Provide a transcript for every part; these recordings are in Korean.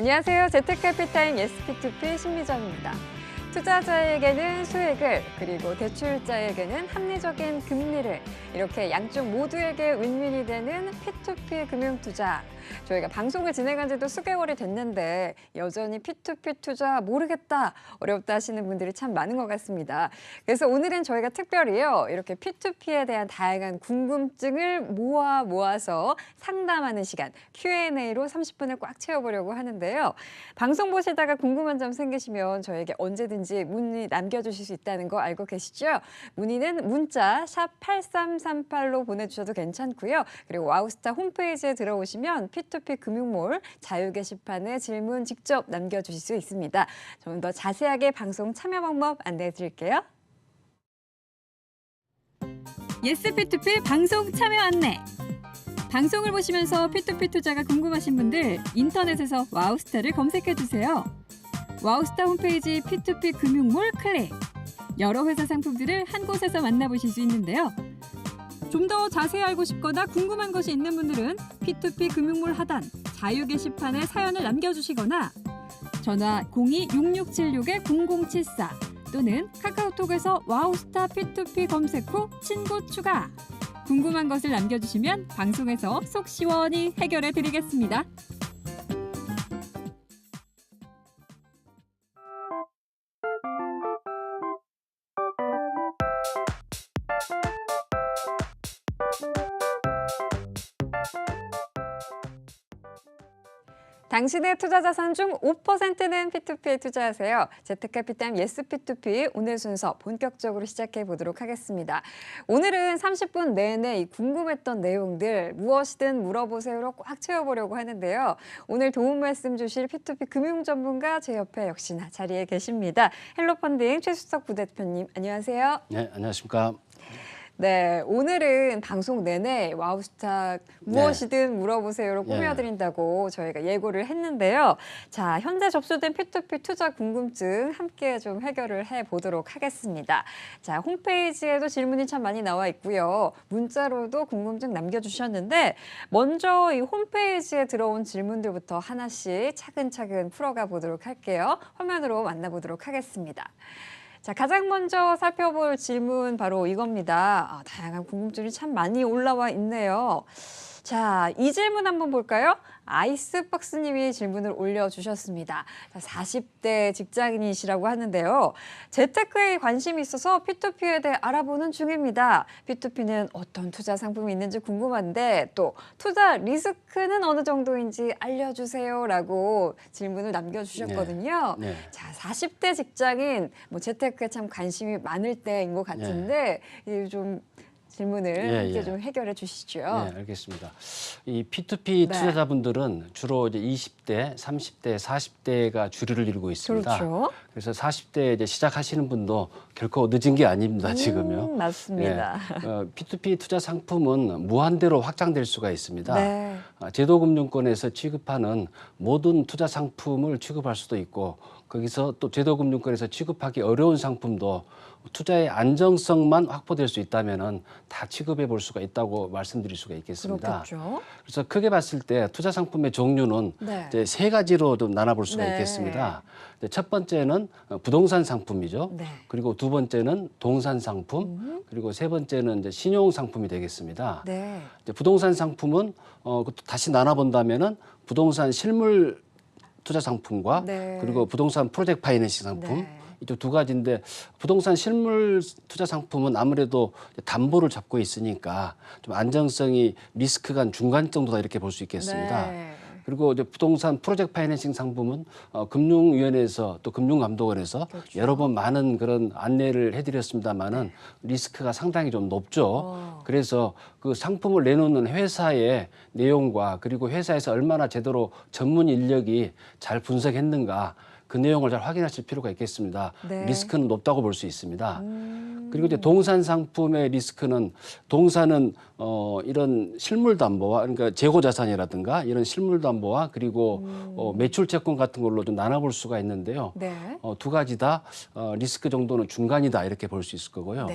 안녕하세요. 재테크해피타임 예스P2P 신미정입니다. 투자자에게는 수익을, 그리고 대출자에게는 합리적인 금리를, 이렇게 양쪽 모두에게 윈윈이 되는 P2P 금융투자. 저희가 방송을 진행한 지도 수개월이 됐는데 여전히 P2P 투자 모르겠다, 어렵다 하시는 분들이 참 많은 것 같습니다. 그래서 오늘은 저희가 특별히요, 이렇게 P2P에 대한 다양한 궁금증을 모아서 상담하는 시간, Q&A로 30분을 꽉 채워보려고 하는데요. 방송 보시다가 궁금한 점 생기시면 저에게 언제든지 문의 남겨주실 수 있다는 거 알고 계시죠? 문의는 문자 샵 8338로 보내주셔도 괜찮고요. 그리고 와우스타 홈페이지에 들어오시면 P2P 금융몰 자유 게시판에 질문 직접 남겨주실 수 있습니다. 좀 더 자세하게 방송 참여 방법 안내해 드릴게요. 예스P2P 방송 참여 안내. 방송을 보시면서 P2P 투자가 궁금하신 분들 인터넷에서 와우스타를 검색해 주세요. 와우스타 홈페이지 P2P 금융몰 클릭. 여러 회사 상품들을 한 곳에서 만나보실 수 있는데요. 좀 더 자세히 알고 싶거나 궁금한 것이 있는 분들은 P2P 금융몰 하단 자유 게시판에 사연을 남겨주시거나 전화 02-6676-0074 또는 카카오톡에서 와우스타 P2P 검색 후 친구 추가. 궁금한 것을 남겨주시면 방송에서 속 시원히 해결해 드리겠습니다. 당신의 투자 자산 중 5%는 P2P에 투자하세요. 재테크해피타임 예스P2P 오늘 순서 본격적으로 시작해 보도록 하겠습니다. 오늘은 30분 내내 이 궁금했던 내용들 무엇이든 물어보세요로 꽉 채워보려고 하는데요. 오늘 도움 말씀 주실 P2P 금융 전문가 제 옆에 역시나 자리에 계십니다. 헬로펀딩 최수석 부대표님 안녕하세요. 네, 안녕하십니까. 네, 오늘은 방송 내내 와우스타 무엇이든 물어보세요로 꾸며드린다고 저희가 예고를 했는데요. 자, 현재 접수된 P2P 투자 궁금증 함께 좀 해결을 해보도록 하겠습니다. 자, 홈페이지에도 질문이 참 많이 나와 있고요. 문자로도 궁금증 남겨주셨는데 먼저 이 홈페이지에 들어온 질문들부터 하나씩 차근차근 풀어가 보도록 할게요. 화면으로 만나보도록 하겠습니다. 자, 가장 먼저 살펴볼 질문 바로 이겁니다. 다양한 궁금증이 참 많이 올라와 있네요. 자, 이 질문 한번 볼까요? 아이스박스님이 질문을 올려주셨습니다. 자, 40대 직장인이시라고 하는데요. 재테크에 관심이 있어서 P2P에 대해 알아보는 중입니다. P2P는 어떤 투자 상품이 있는지 궁금한데 또 투자 리스크는 어느 정도인지 알려주세요 라고 질문을 남겨주셨거든요. 네. 자, 40대 직장인, 재테크에 참 관심이 많을 때인 것 같은데 좀 질문을 함께 좀 해결해 주시죠. 네, 알겠습니다. 이 P2P 투자자분들은 주로 이제 20대, 30대, 40대가 주류를 이루고 있습니다. 그렇죠. 그래서 40대 이제 시작하시는 분도 결코 늦은 게 아닙니다, 지금요. 맞습니다. P2P 투자 상품은 무한대로 확장될 수가 있습니다. 네. 제도금융권에서 취급하는 모든 투자 상품을 취급할 수도 있고 거기서 또 제도금융권에서 취급하기 어려운 상품도 투자의 안정성만 확보될 수 있다면은 다 취급해 볼 수가 있다고 말씀드릴 수가 있겠습니다. 그렇겠죠. 그래서 크게 봤을 때 투자 상품의 종류는 이제 세 가지로 좀 나눠볼 수가 있겠습니다. 첫 번째는 부동산 상품이죠. 그리고 두 번째는 동산 상품, 그리고 세 번째는 이제 신용 상품이 되겠습니다. 이제 부동산 상품은 다시 나눠본다면은 부동산 실물 투자 상품과 그리고 부동산 프로젝트 파이낸싱 상품 이쪽 두 가지인데 부동산 실물 투자 상품은 아무래도 담보를 잡고 있으니까 좀 안정성이 리스크가 중간 정도다 이렇게 볼 수 있겠습니다. 그리고 이제 부동산 프로젝트 파이낸싱 상품은 금융위원회에서 또 금융감독원에서 여러 번 많은 그런 안내를 해드렸습니다만은 리스크가 상당히 좀 높죠. 그래서 그 상품을 내놓는 회사의 내용과 그리고 회사에서 얼마나 제대로 전문 인력이 잘 분석했는가 그 내용을 잘 확인하실 필요가 있겠습니다. 리스크는 높다고 볼 수 있습니다. 그리고 이제 동산 상품의 리스크는 동산은 이런 실물 담보와 그러니까 재고 자산이라든가 이런 실물 담보와 그리고 매출 채권 같은 걸로 좀 나눠볼 수가 있는데요. 두 가지 다 리스크 정도는 중간이다 이렇게 볼 수 있을 거고요.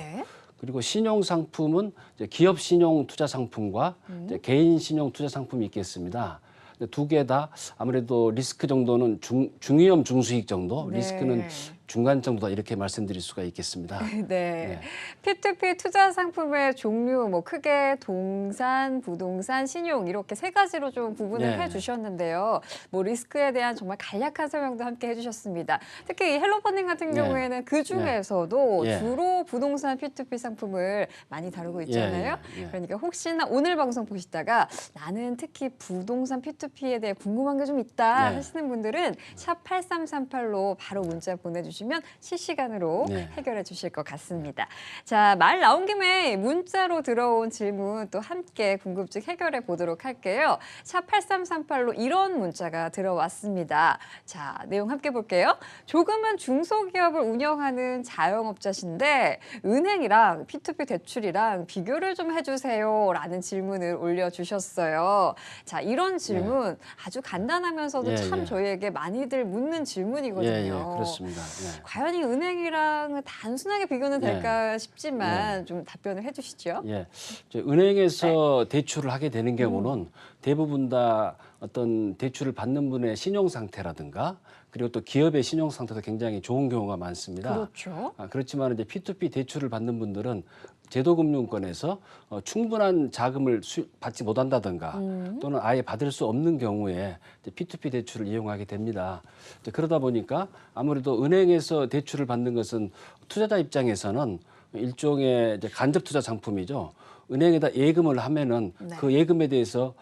그리고 신용 상품은 이제 기업 신용 투자 상품과 이제 개인 신용 투자 상품이 있겠습니다. 두 개 다 아무래도 리스크 정도는 중위험 중수익 정도, 네. 리스크는 중간 정도다 이렇게 말씀드릴 수가 있겠습니다. 네. P2P 투자 상품의 종류 뭐 크게 동산, 부동산, 신용 이렇게 세 가지로 좀 구분을 네. 해주셨는데요. 뭐 리스크에 대한 정말 간략한 설명도 함께 해주셨습니다. 특히 이 헬로펀딩 같은 네. 경우에는 그 중에서도 예. 주로 부동산 P2P 상품을 많이 다루고 있잖아요. 예. 그러니까 혹시나 오늘 방송 보시다가 나는 특히 부동산 P2P에 대해 궁금한 게 좀 있다 네. 하시는 분들은 샵 8338로 바로 문자 보내주시면 실시간으로 네. 해결해 주실 것 같습니다. 자, 말 나온 김에 문자로 들어온 질문 또 함께 궁금증 해결해 보도록 할게요. 샵 8338로 이런 문자가 들어왔습니다. 자, 내용 함께 볼게요. 조금은 중소기업을 운영하는 자영업자신데 은행이랑 P2P 대출이랑 비교를 좀 해주세요 라는 질문을 올려주셨어요. 자, 이런 질문 아주 간단하면서도 예, 참 예. 저희에게 많이들 묻는 질문이거든요. 예, 그렇습니다. 예. 과연 이 은행이랑 단순하게 비교는 될까 싶지만 좀 답변을 해주시죠. 예, 은행에서 대출을 하게 되는 경우는 대부분 다 어떤 대출을 받는 분의 신용 상태라든가 그리고 또 기업의 신용 상태도 굉장히 좋은 경우가 많습니다. 그렇죠. 그렇지만 이제 P2P 대출을 받는 분들은 제도금융권에서 충분한 자금을 받지 못한다든가 또는 아예 받을 수 없는 경우에 이제 P2P 대출을 이용하게 됩니다. 이제 그러다 보니까 아무래도 은행에서 대출을 받는 것은 투자자 입장에서는 일종의 이제 간접 투자 상품이죠. 은행에다 예금을 하면은 네. 그 예금에 대해서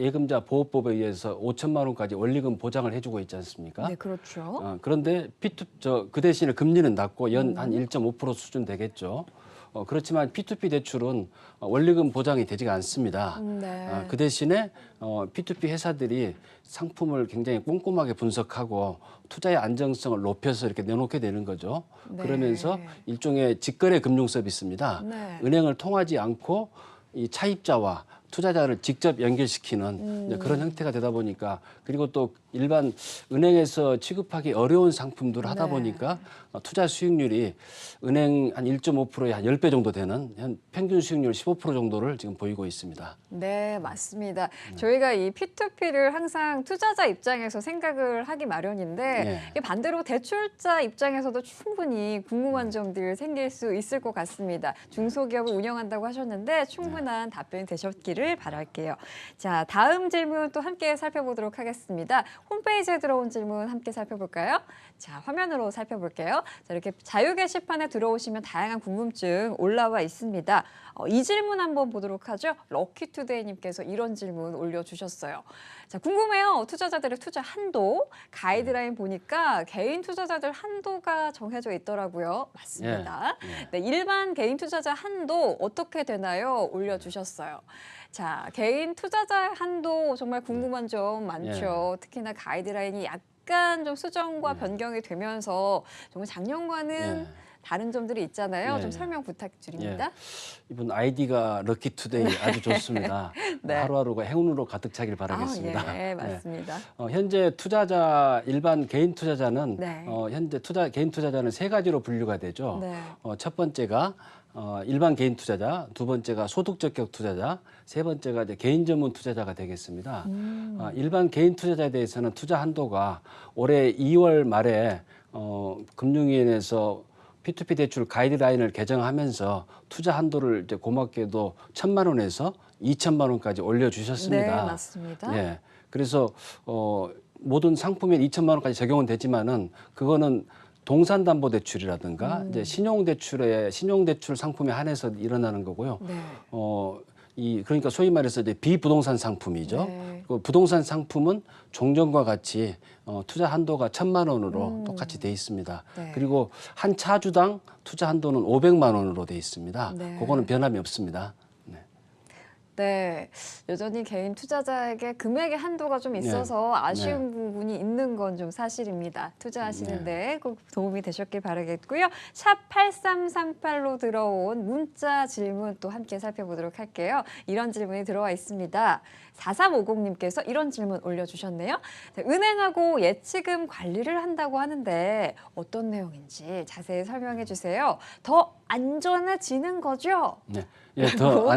예금자 보호법에 의해서 5천만 원까지 원리금 보장을 해주고 있지 않습니까? 네, 그렇죠. 그런데 그 대신에 금리는 낮고 연 한 1.5% 수준 되겠죠. 그렇지만 P2P 대출은 원리금 보장이 되지가 않습니다. 네. 그 대신에 P2P 회사들이 상품을 굉장히 꼼꼼하게 분석하고 투자의 안정성을 높여서 이렇게 내놓게 되는 거죠. 네. 그러면서 일종의 직거래 금융 서비스입니다. 네. 은행을 통하지 않고 이 차입자와 투자자를 직접 연결시키는 이제 그런 형태가 되다 보니까 그리고 또 일반 은행에서 취급하기 어려운 상품들을 하다 네. 보니까 투자 수익률이 은행 한 1.5%에 한 10배 정도 되는 한 평균 수익률 15% 정도를 지금 보이고 있습니다. 네, 맞습니다. 저희가 이 P2P를 항상 투자자 입장에서 생각을 하기 마련인데 이게 반대로 대출자 입장에서도 충분히 궁금한 점들 생길 수 있을 것 같습니다. 중소기업을 운영한다고 하셨는데 충분한 답변이 되셨기를 바랄게요. 자, 다음 질문 또 함께 살펴보도록 하겠습니다. 홈페이지에 들어온 질문 함께 살펴볼까요? 자, 화면으로 살펴볼게요. 자, 이렇게 자유 게시판에 들어오시면 다양한 궁금증 올라와 있습니다. 이 질문 한번 보도록 하죠. 럭키투데이님께서 이런 질문 올려주셨어요. 자, 궁금해요. 투자자들의 투자 한도 가이드라인 보니까 개인 투자자들 한도가 정해져 있더라고요. 맞습니다. 네, 일반 개인 투자자 한도 어떻게 되나요? 올려주셨어요. 자, 개인 투자자 한도 정말 궁금한 점 많죠. 특히나 가이드라인이 약간 좀 수정과 변경이 되면서 정말 작년과는 다른 점들이 있잖아요. 좀 설명 부탁드립니다. 이분 아이디가 럭키투데이 아주 좋습니다. 네. 하루하루가 행운으로 가득 차길 바라겠습니다. 예, 맞습니다. 현재 투자자 일반 개인 투자자는 네. 현재 개인 투자자는 세 가지로 분류가 되죠. 네. 첫 번째가 일반 개인 투자자, 두 번째가 소득 적격 투자자, 세 번째가 이제 개인 전문 투자자가 되겠습니다. 일반 개인 투자자에 대해서는 투자 한도가 올해 2월 말에 금융위원회에서 P2P 대출 가이드라인을 개정하면서 투자 한도를 이제 고맙게도 1,000만 원에서 2천만 원까지 올려주셨습니다. 네, 맞습니다. 예, 그래서 모든 상품에 2천만 원까지 적용은 되지만은 그거는 동산담보대출이라든가 이제 신용대출 상품에 한해서 일어나는 거고요. 네. 그러니까 소위 말해서 이제 비부동산 상품이죠. 네. 그 부동산 상품은 종전과 같이 투자 한도가 1,000만 원으로 똑같이 돼 있습니다. 네. 그리고 한 차주당 투자 한도는 500만 원으로 돼 있습니다. 네. 그거는 변함이 없습니다. 네, 여전히 개인 투자자에게 금액의 한도가 좀 있어서 아쉬운 부분이 있는 건 좀 사실입니다. 투자하시는데 꼭 도움이 되셨길 바라겠고요. 샵 8338로 들어온 문자 질문 또 함께 살펴보도록 할게요. 이런 질문이 들어와 있습니다. 4350님께서 이런 질문 올려주셨네요. 네, 은행하고 예치금 관리를 한다고 하는데 어떤 내용인지 자세히 설명해 주세요. 더 안전해지는 거죠? 네.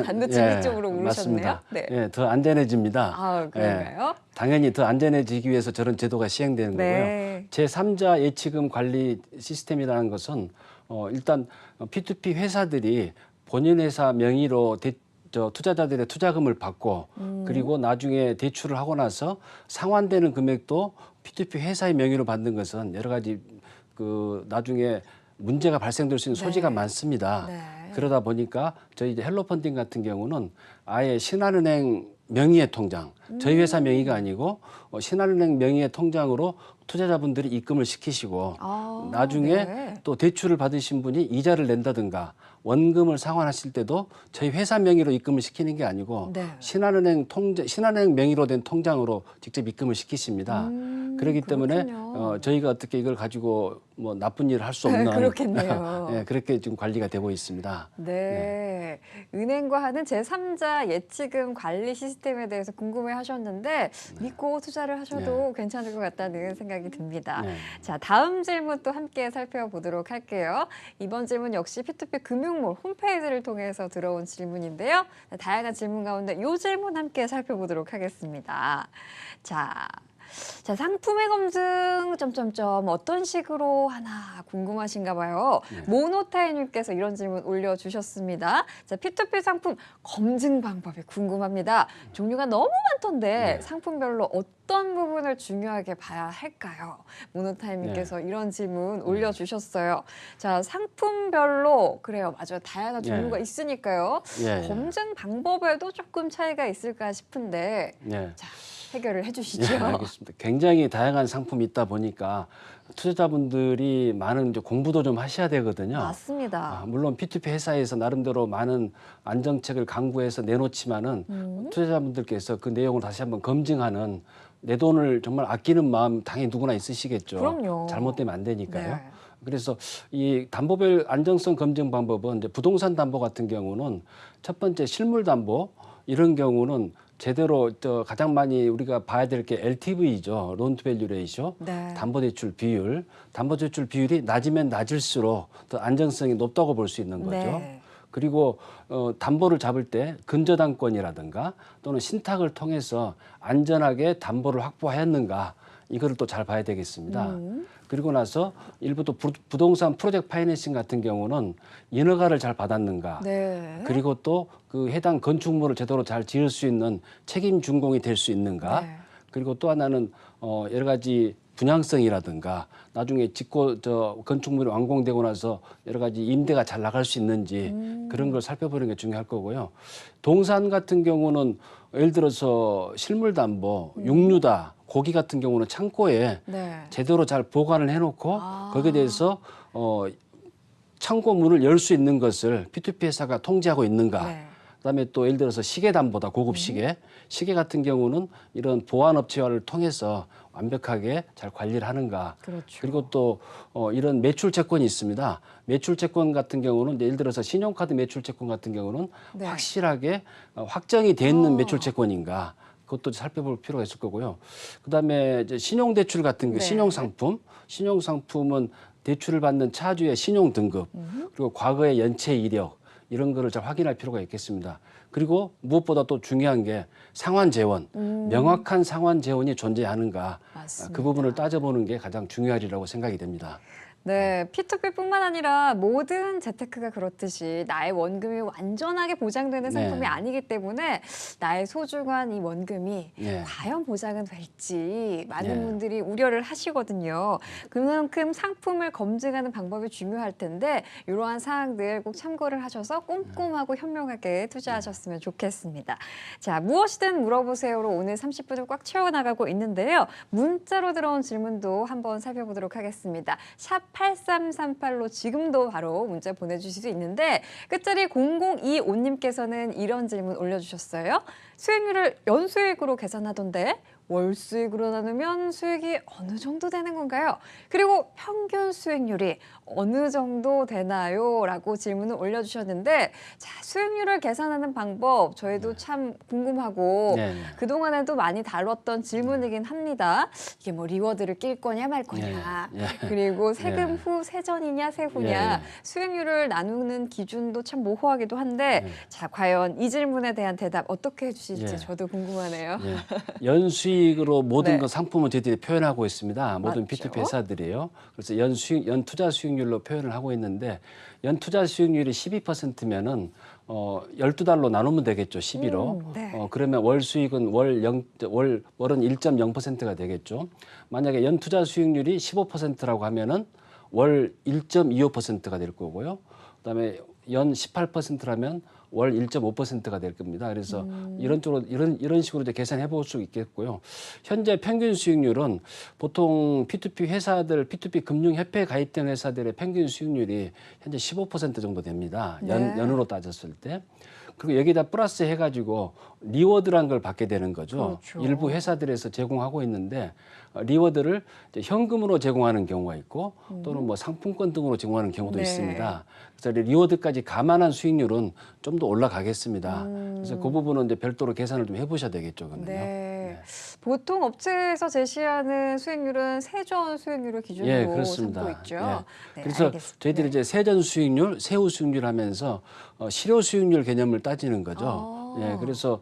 반도체 쪽으로 물어보셨어요. 맞습니다. 네. 예, 더 안전해집니다. 아, 그런가요? 예, 당연히 더 안전해지기 위해서 저런 제도가 시행되는 네. 거고요. 제3자 예치금 관리 시스템이라는 것은 일단 P2P 회사들이 본인 회사 명의로 투자자들의 투자금을 받고 그리고 나중에 대출을 하고 나서 상환되는 금액도 P2P 회사의 명의로 받는 것은 여러 가지 그 나중에 문제가 발생될 수 있는 소지가 네. 많습니다. 네. 그러다 보니까 저희 이제 헬로펀딩 같은 경우는 아예 신한은행 명의의 통장, 저희 회사 명의가 아니고 신한은행 명의의 통장으로 투자자분들이 입금을 시키시고 나중에 네. 또 대출을 받으신 분이 이자를 낸다든가 원금을 상환하실 때도 저희 회사 명의로 입금을 시키는 게 아니고 네. 신한은행 명의로 된 통장으로 직접 입금을 시키십니다. 그렇기 때문에 그렇군요. 저희가 어떻게 이걸 가지고 뭐 나쁜 일을 할 수 네, 없는 그렇겠네요. 네, 그렇게 지금 관리가 되고 있습니다. 네. 은행과 하는 제3자 예치금 관리 시스템에 대해서 궁금해 하셨는데 믿고 투자를 하셔도 괜찮을 것 같다는 생각이 듭니다. 네. 자, 다음 질문 또 함께 살펴보도록 할게요. 이번 질문 역시 P2P 금융몰 홈페이지를 통해서 들어온 질문인데요. 다양한 질문 가운데 이 질문 함께 살펴보도록 하겠습니다. 자, 상품의 검증 어떤 식으로 하나 궁금하신가 봐요. 모노타이님께서 이런 질문 올려주셨습니다. 자, P2P 상품 검증 방법이 궁금합니다. 종류가 너무 많던데 상품별로 어떤 부분을 중요하게 봐야 할까요? 모노타이님께서 이런 질문 올려주셨어요. 자, 상품별로 그래요. 맞아요. 다양한 종류가 있으니까요. 검증 방법에도 조금 차이가 있을까 싶은데 자, 해결을 해주시죠. 네, 알겠습니다. 굉장히 다양한 상품이 있다 보니까 투자자분들이 많은 이제 공부도 좀 하셔야 되거든요. 맞습니다. 물론 P2P 회사에서 나름대로 많은 안정책을 강구해서 내놓지만은 투자자분들께서 그 내용을 다시 한번 검증하는 내 돈을 정말 아끼는 마음 당연히 누구나 있으시겠죠. 그럼요. 잘못되면 안 되니까요. 네. 그래서 이 담보별 안정성 검증 방법은 이제 부동산 담보 같은 경우는 첫 번째 실물 담보 이런 경우는 제대로 가장 많이 우리가 봐야 될 게 LTV죠. 론투밸류 레이쇼. 네. 담보대출 비율. 담보대출 비율이 낮으면 낮을수록 더 안정성이 높다고 볼 수 있는 거죠. 네. 그리고 담보를 잡을 때 근저당권이라든가 또는 신탁을 통해서 안전하게 담보를 확보하였는가 이거를 또 잘 봐야 되겠습니다. 그리고 나서 일부 또 부동산 프로젝트 파이낸싱 같은 경우는 인허가를 잘 받았는가. 네. 그리고 또 그 해당 건축물을 제대로 잘 지을 수 있는 책임 준공이 될 수 있는가. 네. 그리고 또 하나는 여러 가지 분양성이라든가 나중에 건축물이 완공되고 나서 여러 가지 임대가 잘 나갈 수 있는지 그런 걸 살펴보는 게 중요할 거고요. 동산 같은 경우는 예를 들어서 실물담보, 육류다, 고기 같은 경우는 창고에 제대로 잘 보관을 해놓고 거기에 대해서 창고 문을 열 수 있는 것을 P2P 회사가 통제하고 있는가. 그다음에 또 예를 들어서 시계 담보다 고급 시계 같은 경우는 이런 보안 업체와를 통해서 완벽하게 잘 관리를 하는가. 그렇죠. 그리고 또 이런 매출 채권이 있습니다. 매출 채권 같은 경우는 예를 들어서 신용카드 매출 채권 같은 경우는 확실하게 확정이 돼 있는 매출 채권인가. 그것도 살펴볼 필요가 있을 거고요. 그다음에 이제 신용대출 같은 게 신용상품은 대출을 받는 차주의 신용 등급 그리고 과거의 연체 이력 이런 거를 잘 확인할 필요가 있겠습니다. 그리고 무엇보다 또 중요한 게 상환 재원, 명확한 상환 재원이 존재하는가 그 부분을 따져보는 게 가장 중요하리라고 생각이 됩니다. 네, P2P뿐만 아니라 모든 재테크가 그렇듯이 나의 원금이 완전하게 보장되는 상품이 아니기 때문에 나의 소중한 이 원금이 과연 보장은 될지 많은 분들이 우려를 하시거든요. 그만큼 상품을 검증하는 방법이 중요할 텐데 이러한 사항들 꼭 참고를 하셔서 꼼꼼하고 현명하게 투자하셨으면 좋겠습니다. 자, 무엇이든 물어보세요로 오늘 30분을 꽉 채워나가고 있는데요. 문자로 들어온 질문도 한번 살펴보도록 하겠습니다. 샵 8338로 지금도 바로 문자 보내주실 수 있는데 끝자리 0025님께서는 이런 질문 올려주셨어요. 수익률을 연수익으로 계산하던데 월 수익으로 나누면 수익이 어느 정도 되는 건가요? 그리고 평균 수익률이 어느 정도 되나요? 라고 질문을 올려주셨는데 자, 수익률을 계산하는 방법 저희도 참 궁금하고 그동안에도 많이 다뤘던 질문이긴 합니다. 이게 뭐 리워드를 낄 거냐 말 거냐 그리고 세금 후 세전이냐 세후냐 수익률을 나누는 기준도 참 모호하기도 한데 자, 과연 이 질문에 대한 대답 어떻게 해주실지 저도 궁금하네요. 연수익으로 모든 그 상품을 저희들이 표현하고 있습니다. 모든 맞죠? P2P 회사들이에요. 그래서 연 투자 수익률로 표현을 하고 있는데 연 투자 수익률이 12%면은 12달로 나누면 되겠죠. 12로. 그러면 월 수익은 월은 1.0%가 되겠죠. 만약에 연 투자 수익률이 15%라고 하면은 월 1.25%가 될 거고요. 그다음에 연 18%라면 월 1.5%가 될 겁니다. 그래서 이런 쪽으로 이런 식으로 이제 계산해 볼 수 있겠고요. 현재 평균 수익률은 보통 P2P 회사들, P2P 금융협회에 가입된 회사들의 평균 수익률이 현재 15% 정도 됩니다. 연으로 따졌을 때. 그리고 여기다 플러스 해가지고 리워드란 걸 받게 되는 거죠. 그렇죠. 일부 회사들에서 제공하고 있는데 리워드를 이제 현금으로 제공하는 경우가 있고 또는 뭐 상품권 등으로 제공하는 경우도 있습니다. 그래서 리워드까지 감안한 수익률은 좀 더 올라가겠습니다. 그래서 그 부분은 이제 별도로 계산을 좀 해보셔야 되겠죠. 그러면요. 보통 업체에서 제시하는 수익률은 세전 수익률을 기준으로 삼고 있죠. 그래서 알겠습니다. 저희들이 이제 세전 수익률, 세후 수익률 하면서 실효 수익률 개념을 따지는 거죠. 그래서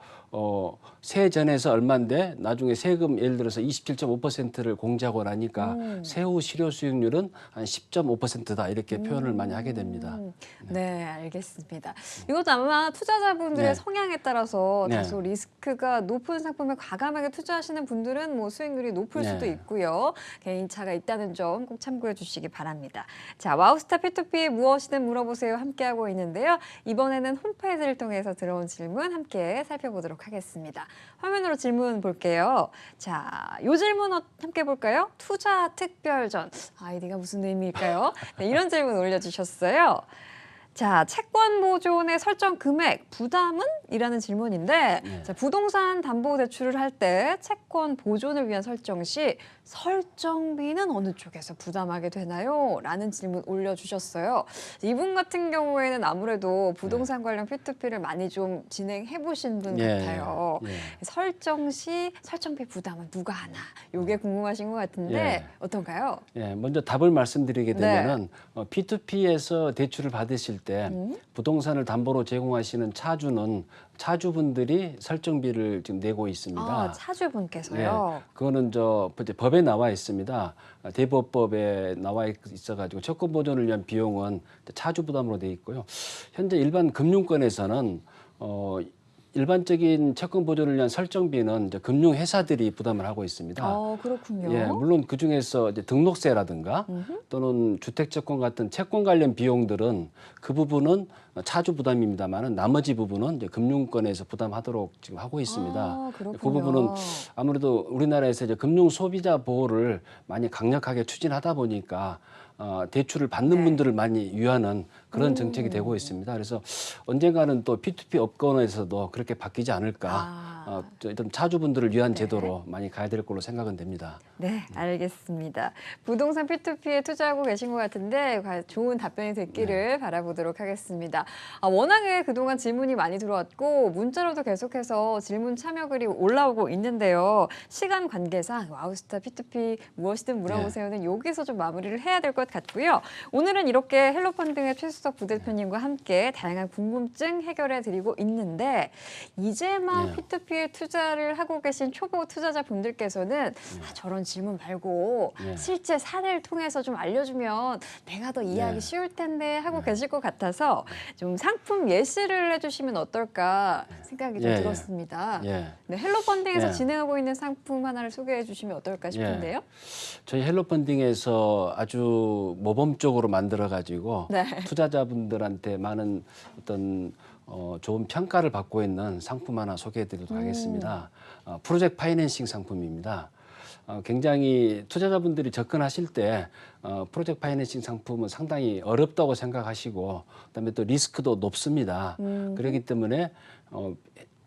세전에서 얼마인데 나중에 세금 예를 들어서 27.5%를 공제하고 나니까 세후 실효 수익률은 한 10.5%다 이렇게 표현을 많이 하게 됩니다. 네, 알겠습니다. 이것도 아마 투자자분들의 성향에 따라서 다소 리스크가 높은 상품에 과감하게 투자하시는 분들은 뭐 수익률이 높을 수도 있고요. 개인차가 있다는 점 꼭 참고해 주시기 바랍니다. 자, 와우스타 P2P 무엇이든 물어보세요 함께하고 있는데요. 이번에는 홈페이지를 통해서 들어온 질문 함께 살펴보도록 하겠습니다. 화면으로 질문 볼게요. 자, 요 질문 함께 볼까요? 투자 특별전. 아이디가 무슨 의미일까요? 네, 이런 질문 올려주셨어요. 자, 채권 보존의 설정 금액, 부담은? 이라는 질문인데 자, 부동산 담보 대출을 할 때 채권 보존을 위한 설정 시 설정비는 어느 쪽에서 부담하게 되나요? 라는 질문 올려주셨어요. 이분 같은 경우에는 아무래도 부동산 관련 P2P를 많이 좀 진행해 보신 분 같아요. 설정 시 설정비 부담은 누가 하나? 이게 궁금하신 것 같은데 어떤가요? 먼저 답을 말씀드리게 되면은 P2P에서 대출을 받으실 때 부동산을 담보로 제공하시는 차주분들이 설정비를 지금 내고 있습니다. 아, 차주분께서요? 그거는 이제 법에 나와 있습니다. 대부업법에 나와 있어가지고 채권 보존을 위한 비용은 차주 부담으로 돼 있고요. 현재 일반 금융권에서는 일반적인 채권 보존을 위한 설정비는 이제 금융회사들이 부담을 하고 있습니다. 그렇군요. 물론 그 중에서 이제 등록세라든가 또는 주택채권 같은 채권 관련 비용들은 그 부분은 차주 부담입니다만은 나머지 부분은 이제 금융권에서 부담하도록 지금 하고 있습니다. 그 부분은 아무래도 우리나라에서 이제 금융 소비자 보호를 많이 강력하게 추진하다 보니까 대출을 받는 분들을 많이 유하는 그런 정책이 되고 있습니다. 그래서 언젠가는 또 P2P 업권에서도 그렇게 바뀌지 않을까. 좀 차주분들을 위한 제도로 많이 가야 될 걸로 생각은 됩니다. 네, 알겠습니다. 부동산 P2P에 투자하고 계신 것 같은데 좋은 답변이 됐기를 바라보도록 하겠습니다. 워낙에 그동안 질문이 많이 들어왔고 문자로도 계속해서 질문 참여글이 올라오고 있는데요. 시간 관계상 와우스타 P2P 무엇이든 물어보세요는 여기서 좀 마무리를 해야 될 것 같고요. 오늘은 이렇게 헬로펀딩의 최수석 부대표님과 함께 다양한 궁금증 해결해 드리고 있는데 이제 막 P2P에 투자를 하고 계신 초보 투자자분들께서는 저런 질문 말고 실제 사례를 통해서 좀 알려주면 내가 더 이해하기 쉬울 텐데 하고 계실 것 같아서 좀 상품 예시를 해주시면 어떨까 생각이 좀 들었습니다. 네, 헬로펀딩에서 진행하고 있는 상품 하나를 소개해 주시면 어떨까 싶은데요. 저희 헬로펀딩에서 아주 모범적으로 만들어가지고 투자자분들한테 많은 어떤 좋은 평가를 받고 있는 상품 하나 소개해드리도록 하겠습니다. 프로젝트 파이낸싱 상품입니다. 굉장히 투자자분들이 접근하실 때 프로젝트 파이낸싱 상품은 상당히 어렵다고 생각하시고 그다음에 또 리스크도 높습니다. 그렇기 때문에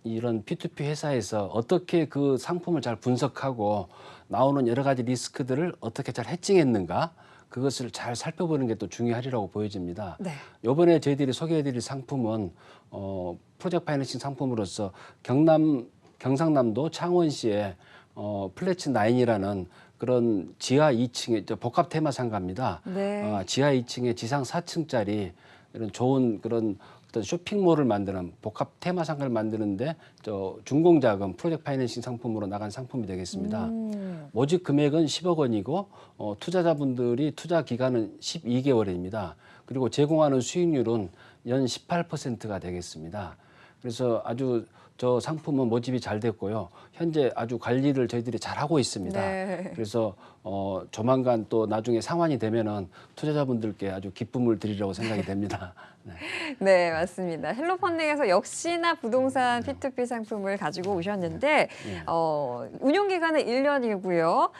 이런 P2P 회사에서 어떻게 그 상품을 잘 분석하고 나오는 여러 가지 리스크들을 어떻게 잘 해칭했는가 그것을 잘 살펴보는 게 또 중요하리라고 보여집니다. 네. 이번에 저희들이 소개해드릴 상품은 프로젝트 파이낸싱 상품으로서 경상남도 창원시의 플래츠 9이라는 그런 지하 2층의 복합 테마 상가입니다. 네. 지하 2층에 지상 4층짜리 이런 좋은 그런 어떤 쇼핑몰을 만드는 복합 테마 상가를 만드는데 준공자금 프로젝트 파이낸싱 상품으로 나간 상품이 되겠습니다. 모집 금액은 10억 원이고 투자자분들이 투자 기간은 12개월입니다. 그리고 제공하는 수익률은 연 18%가 되겠습니다. 그래서 아주 저 상품은 모집이 잘 됐고요. 현재 아주 관리를 저희들이 잘 하고 있습니다. 네. 그래서 조만간 또 나중에 상환이 되면은 투자자분들께 아주 기쁨을 드리려고 생각이 됩니다. 네. 네, 맞습니다. 헬로펀딩에서 역시나 부동산 P2P 상품을 가지고 오셨는데 운용 기간은 1년이고요.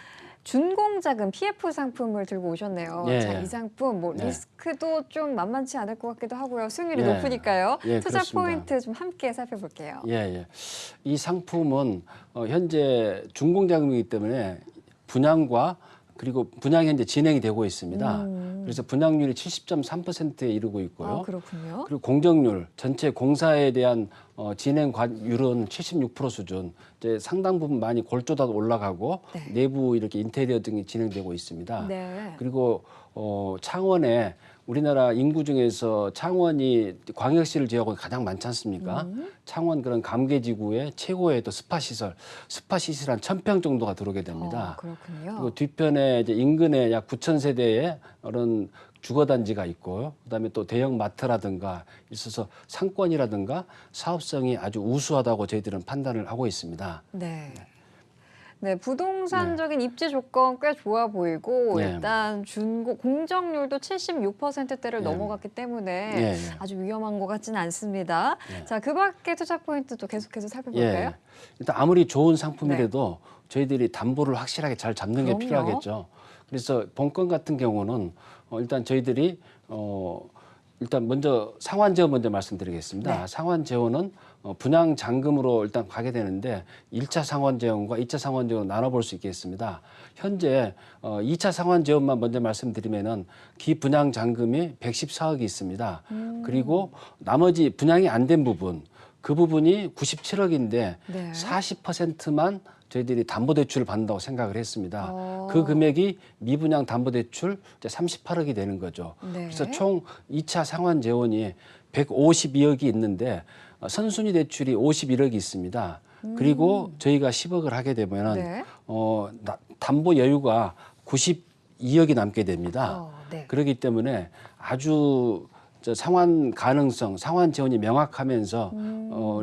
준공자금 PF 상품을 들고 오셨네요. 예. 자, 이 상품 네. 리스크도 좀 만만치 않을 것 같기도 하고요. 수익률이 예. 높으니까요. 예, 투자 그렇습니다. 포인트 좀 함께 살펴볼게요. 예, 예. 이 상품은 현재 준공자금이기 때문에 분양과 그리고 분양이 현재 진행이 되고 있습니다. 그래서 분양률이 70.3%에 이르고 있고요. 그렇군요. 그리고 공정률, 전체 공사에 대한 진행률은 76% 수준. 이제 상당 부분 많이 골조도 올라가고 네. 내부 이렇게 인테리어 등이 진행되고 있습니다. 네. 그리고 창원에 우리나라 인구 중에서 창원이 광역시를 제외하고 가장 많지 않습니까? 창원 그런 감개지구의 최고의 또 스파 시설 한 1,000평 정도가 들어오게 됩니다. 그렇군요. 그리고 뒤편에 이제 인근에 약 9,000세대의 그런 주거 단지가 있고요. 그다음에 또 대형 마트라든가 있어서 상권이라든가 사업성이 아주 우수하다고 저희들은 판단을 하고 있습니다. 네. 네, 부동산적인 입지 조건 꽤 좋아 보이고 네. 일단 공정률도 76%대를 네. 넘어갔기 때문에 예, 예. 아주 위험한 것 같지는 않습니다. 네. 자, 그 밖에 투자 포인트도 계속해서 살펴볼까요? 예. 일단 아무리 좋은 상품이라도 저희들이 담보를 확실하게 잘 잡는 게 그럼요. 필요하겠죠. 그래서 본건 같은 경우는 일단 저희들이 일단 먼저 상환 제어 먼저 말씀드리겠습니다. 네. 상환 제어는 분양 잔금으로 일단 가게 되는데 1차 상환 제어과 2차 상환 제어로 나눠볼 수 있겠습니다. 현재 2차 상환 제어만 먼저 말씀드리면은 기분양 잔금이 114억이 있습니다. 그리고 나머지 분양이 안 된 부분 그 부분이 97억인데 네. 40%만 저희들이 담보대출을 받는다고 생각을 했습니다. 어. 그 금액이 미분양 담보대출 38억이 되는 거죠. 네. 그래서 총 2차 상환 재원이 152억이 있는데 선순위 대출이 51억이 있습니다. 그리고 저희가 10억을 하게 되면은 네. 담보 여유가 92억이 남게 됩니다. 네. 그렇기 때문에 아주 상환 가능성, 상환 재원이 명확하면서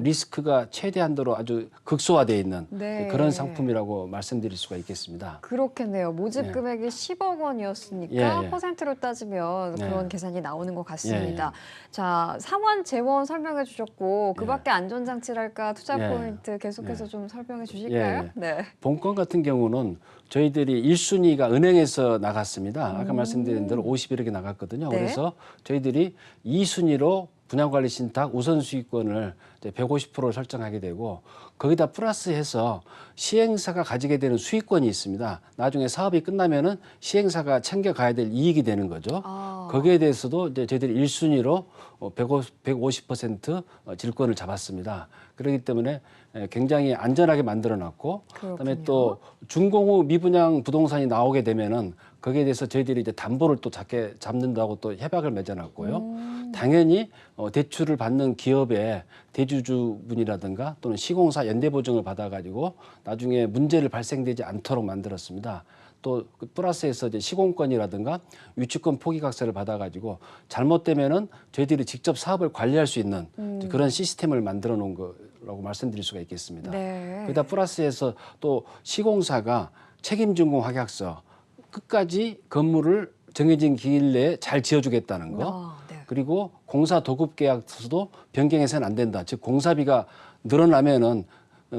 리스크가 최대한도로 아주 극소화되어 있는 네. 그런 상품이라고 말씀드릴 수가 있겠습니다. 그렇겠네요. 모집 예. 금액이 10억 원이었으니까 예, 예. 퍼센트로 따지면 예. 그런 계산이 나오는 것 같습니다. 예, 예. 자, 상환 재원 설명해 주셨고 그 예. 밖에 안전장치랄까 투자 예. 포인트 계속해서 좀 설명해 주실까요? 예. 네. 본건 같은 경우는 저희들이 1순위가 은행에서 나갔습니다. 아까 말씀드린 대로 51억이 나갔거든요. 네. 그래서 저희들이 2순위로 분양관리신탁 우선수익권을 150% 설정하게 되고 거기다 플러스해서 시행사가 가지게 되는 수익권이 있습니다. 나중에 사업이 끝나면은 시행사가 챙겨가야 될 이익이 되는 거죠. 거기에 대해서도 이제 저희들이 1순위로 150% 질권을 잡았습니다. 그렇기 때문에 굉장히 안전하게 만들어놨고, 그다음에 또 준공 후 미분양 부동산이 나오게 되면은 거기에 대해서 저희들이 이제 담보를 또 잡는다고 또 협약을 맺어놨고요. 당연히 대출을 받는 기업의 대주주분이라든가 또는 시공사 연대보증을 받아가지고 나중에 문제를 발생되지 않도록 만들었습니다. 또 플러스해서 이제 시공권이라든가 유치권 포기각서를 받아가지고 잘못되면은 저희들이 직접 사업을 관리할 수 있는 그런 시스템을 만들어 놓은 거라고 말씀드릴 수가 있겠습니다. 네. 거기다 플러스해서 또 시공사가 책임준공 확약서 끝까지 건물을 정해진 기일 내에 잘 지어주겠다는 거. 네. 그리고 공사 도급 계약서도 변경해서는 안 된다. 즉 공사비가 늘어나면은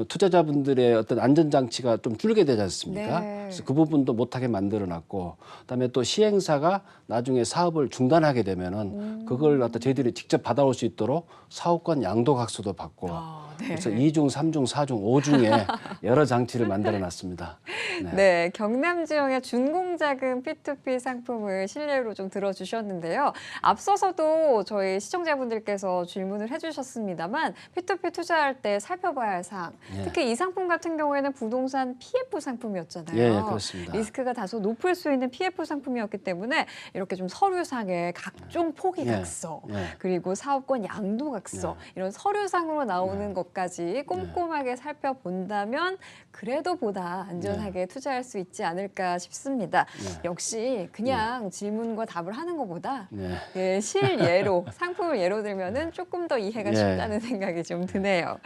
투자자분들의 어떤 안전장치가 좀 줄게 되지 않습니까? 네. 그래서 그 부분도 못하게 만들어놨고, 그다음에 또 시행사가 나중에 사업을 중단하게 되면은 그걸 갖다 저희들이 직접 받아올 수 있도록 사업권 양도각서도 받고, 그래서 2중, 3중, 4중, 5중에 여러 장치를 만들어놨습니다. 네, 경남 지역의 준공자금 P2P 상품을 실례로 좀 들어주셨는데요. 앞서서도 저희 시청자분들께서 질문을 해주셨습니다만 P2P 투자할 때 살펴봐야 할 사항, 특히 이 상품 같은 경우에는 부동산 PF 상품이었잖아요. 예, 그렇습니다. 리스크가 다소 높을 수 있는 PF 상품이었기 때문에 이렇게 좀 서류상에 각종 포기각서, 그리고 사업권 양도각서 이런 서류상으로 나오는 것까지 꼼꼼하게 살펴본다면 그래도 보다 안전하게 투자할 수 있지 않을까 싶습니다. 역시 그냥 질문과 답을 하는 것보다 예, 실예로 상품을 예로 들면은 조금 더 이해가 쉽다는 생각이 좀 드네요.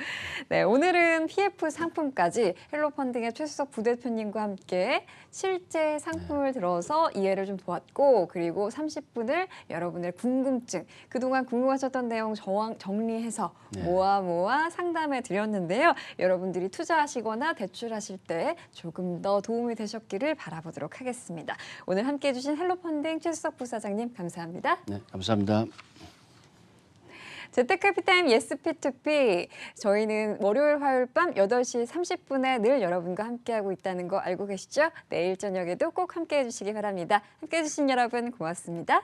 네, 오늘은 PF 상품까지 헬로펀딩의 최수석 부대표님과 함께 실제 상품을 들어서 이해를 좀 도왔고, 그리고 30분을 여러분의 궁금증, 그동안 궁금하셨던 내용 정리해서 모아 상담해 드렸는데요. 여러분들이 투자하시거나 대출하실 때 조금 더 도움이 되셨기를 바라보도록 하겠습니다. 오늘 함께해 주신 헬로펀딩 최수석 부사장님 감사합니다. 네, 감사합니다. 재테크피타임 예스 P2P, 저희는 월요일 화요일 밤 8시 30분에 늘 여러분과 함께하고 있다는 거 알고 계시죠? 내일 저녁에도 꼭 함께해 주시기 바랍니다. 함께해 주신 여러분 고맙습니다.